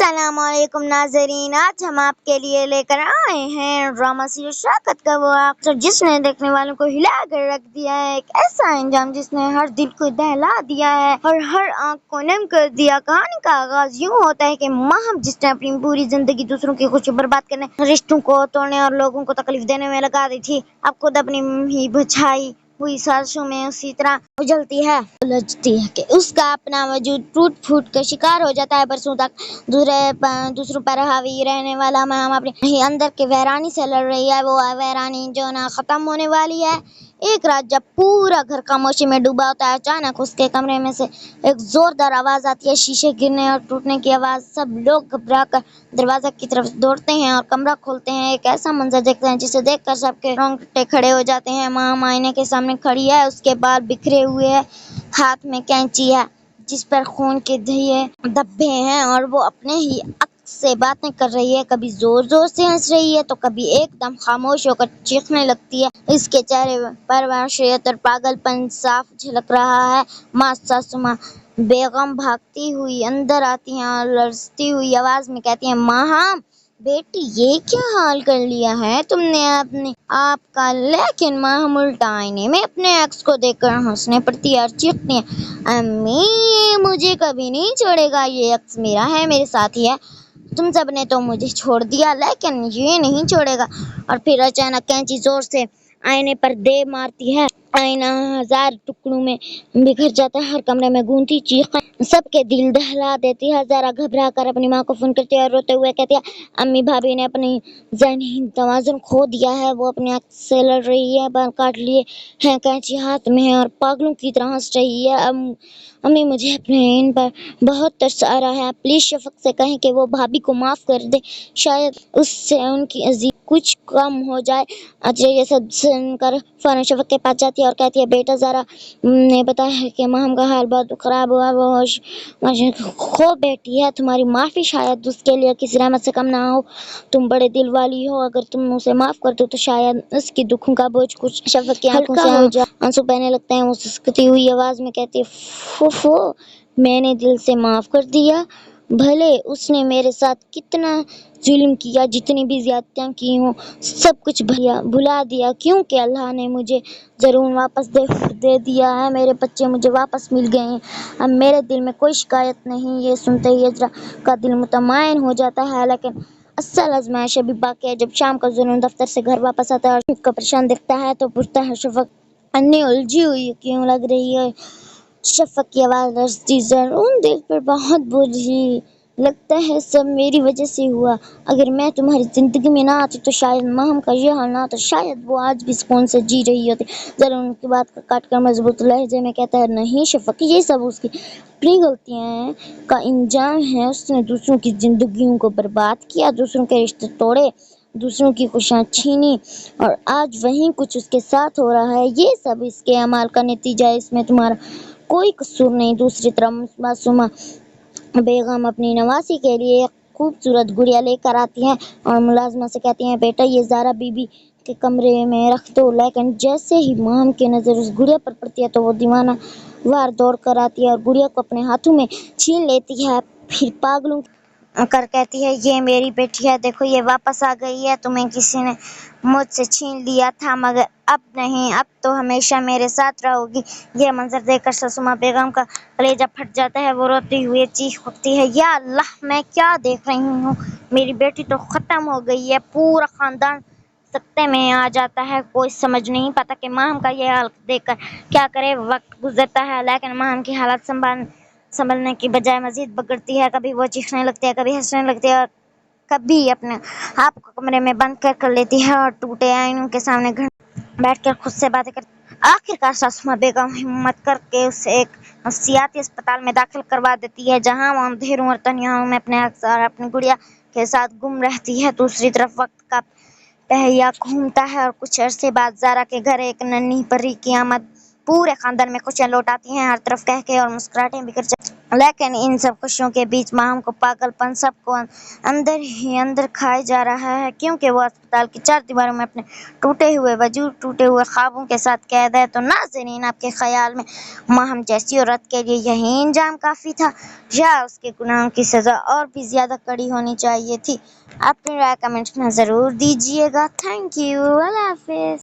अस्सलाम वालेकुम नाज़रीन, आज हम आपके लिए लेकर आए हैं ड्रामा सीरीज शौकत का वो अक्सर जिसने देखने वालों को हिला कर रख दिया है। एक ऐसा अंजाम जिसने हर दिल को दहला दिया है और हर आंख को नम कर दिया। कहानी का आगाज यूं होता है कि माहम जिसने अपनी पूरी जिंदगी दूसरों की खुशी बर्बाद करने, रिश्तों को तोड़ने और लोगों को तकलीफ देने में लगा दी थी, अब खुद अपनी ही बुझाई हुई साजिशों में उसी तरह उजलती है, उलझती है कि उसका अपना वजूद टूट फूट का शिकार हो जाता है। बरसों तक दूसरों पर हावी रहने वाला हम अपने ही अंदर के वैरानी से लड़ रही है। वो वैरानी जो ना खत्म होने वाली है। एक रात जब पूरा घर खामोशी में डूबा होता है, अचानक उसके कमरे में से एक जोरदार आवाज आती है, शीशे गिरने और टूटने की आवाज। सब लोग घबरा कर दरवाजा की तरफ दौड़ते हैं और कमरा खोलते हैं। एक ऐसा मंजर देखते हैं जिसे देखकर सबके रोंगटे खड़े हो जाते हैं। माँ आईने के सामने खड़ी है, उसके बाल बिखरे हुए हैं, हाथ में कैंची है जिस पर खून के धब्बे हैं और वो अपने ही से बातें कर रही है। कभी जोर जोर से हंस रही है तो कभी एकदम खामोश होकर चीखने लगती है। इसके चेहरे पर वहशत और पागलपन साफ झलक रहा है। माँ सासू माँ बेगम भागती हुई अंदर आती हैं और लड़ती हुई आवाज में कहती हैं, माँ बेटी ये क्या हाल कर लिया है तुमने अपने आप का। लेकिन माँ उल्टा आईने में अपने एक्स को देखकर हंसने पड़ती है और चीखती है, अम्मी ये मुझे कभी नहीं छोड़ेगा, ये एक्स मेरा है, मेरे साथ ही है। तुम सब ने तो मुझे छोड़ दिया लेकिन ये नहीं छोड़ेगा। और फिर अचानक कैंची जोर से आईने पर दे मारती है। आईना हजार टुकड़ों में बिखर जाता है। हर कमरे में गूंजती चीखें सबके दिल दहला देती है। जरा घबरा कर अपनी माँ को फोन करती है और रोते हुए कहती है, अम्मी भाभी ने अपनी ज़हनी तवाज़ुन खो दिया है। वो अपने आप से लड़ रही है, बाल काट लिए हैं, कैंची हाथ में है और पागलों की तरह हंस रही है। अम्मी मुझे अपने इन पर बहुत तरस आ रहा है, प्लीज शफक से कहें कि वो भाभी को माफ कर दे, शायद उससे उनकी अजीब कुछ कम हो जाए। अच्छा ये सब सुनकर फौरन शफक के पास जाती है और कहती है, बेटा जरा ने बताया कि माहम का हाल बहुत खराब हुआ, वो होश खो बैठी है, तुम्हारी माफी शायद उसके लिए किसी रहमत से कम ना हो। तुम बड़े दिल वाली हो, अगर तुम उसे माफ कर दो तो शायद उसकी दुखों का बोझ कुछ शफक की आंखों से आंसू बहने लगते हैं। वो सिसकती हुई आवाज में कहती है, फूफो मैंने दिल से माफ कर दिया, भले उसने मेरे साथ कितना जुल्म किया, जितनी भी ज्यादतियां की हों, सब कुछ भुला दिया, क्योंकि अल्लाह ने मुझे जरूर वापस दे दिया है। मेरे बच्चे मुझे वापस मिल गए हैं, अब मेरे दिल में कोई शिकायत नहीं। ये सुनते ही अजरा का दिल मुतमईन हो जाता है। लेकिन असल आजमाइश अभी बाकी है। जब शाम का जुनून दफ्तर से घर वापस आता है और उसको परेशान दिखता है तो पूछता है, शफक अन्नी उलझी हुई क्यों लग रही है। शफक की आवाज लर्जती, जरूर दिल पर बहुत बोझ लगता है, सब मेरी वजह से हुआ। अगर मैं तुम्हारी जिंदगी में ना आती तो शायद माहम का ये हाल ना होता, शायद वो आज भी सुकून से जी रही होती। जरूर उनकी बात का काट कर मजबूत लहजे में कहता है, नहीं शफक ये सब उसकी अपनी गलतियां का इंजाम है। उसने दूसरों की जिंदगियों को बर्बाद किया, दूसरों के रिश्ते तोड़े, दूसरों की खुशियां छीनी और आज वही कुछ उसके साथ हो रहा है। ये सब इसके अमाल का नतीजा है, इसमें तुम्हारा कोई कसूर नहीं। दूसरी तरफ मासूमा बेगम अपनी नवासी के लिए एक खूबसूरत गुड़िया लेकर आती हैं और मुलाजमा से कहती हैं, बेटा ये ज़ारा बीबी के कमरे में रख दो। लेकिन जैसे ही माम की नज़र उस गुड़िया पर पड़ती है तो वो दीवाना वार दौड़ कर आती है और गुड़िया को अपने हाथों में छीन लेती है। फिर पागलों कर कहती है, ये मेरी बेटी है, देखो ये वापस आ गई है, तुम्हें किसी ने मुझसे छीन लिया था मगर अब नहीं, अब तो हमेशा मेरे साथ रहोगी। ये मंजर देखकर ससुमा बेगम का कलेजा फट जाता है। वो रोती हुई चीख उठती है, या अल्लाह मैं क्या देख रही हूँ, मेरी बेटी तो खत्म हो गई है। पूरा खानदान सकते में आ जाता है। कोई समझ नहीं पाता कि माहम का ये हाल देखकर क्या करे। वक्त गुजरता है लेकिन माहम की हालत संभलने की बजाय मजीद बिगड़ती है। कभी वो चीखने लगती है, कभी हंसने लगती है और कभी अपने आप को कमरे में बंद कर लेती है और टूटे आईनों के सामने बैठकर खुद से बातें करती। आखिरकार सासुमा बेगम हिम्मत करके उसे एक नफसियाती अस्पताल में दाखिल करवा देती है, जहां वो अंधेरों और तन्हाइयों में अपने अक्सर अपनी गुड़िया के साथ गुम रहती है। दूसरी तरफ वक्त का पहिया घूमता है और कुछ अरसे बाद ज़ारा के घर एक नन्ही परी की आमद पूरे खानदान में खुशियां लौट आती हैं। हर तरफ कहके और मुस्कुराहटें बिखर लेकिन इन सब खुशियों के बीच माहम को पागलपन सबको अंदर ही अंदर खाए जा रहा है, क्योंकि वो अस्पताल की 4 दीवारों में अपने टूटे हुए वजूद, टूटे हुए ख्वाबों के साथ कैद है। तो नाज़रीन, आपके ख्याल में माहम जैसी औरत के लिए यही इंजाम काफ़ी था, या उसके गुनाहों की सज़ा और भी ज़्यादा कड़ी होनी चाहिए थी? अपनी राय कमेंट्स में ज़रूर दीजिएगा। Thank you. अल्लाह हाफ़िज़।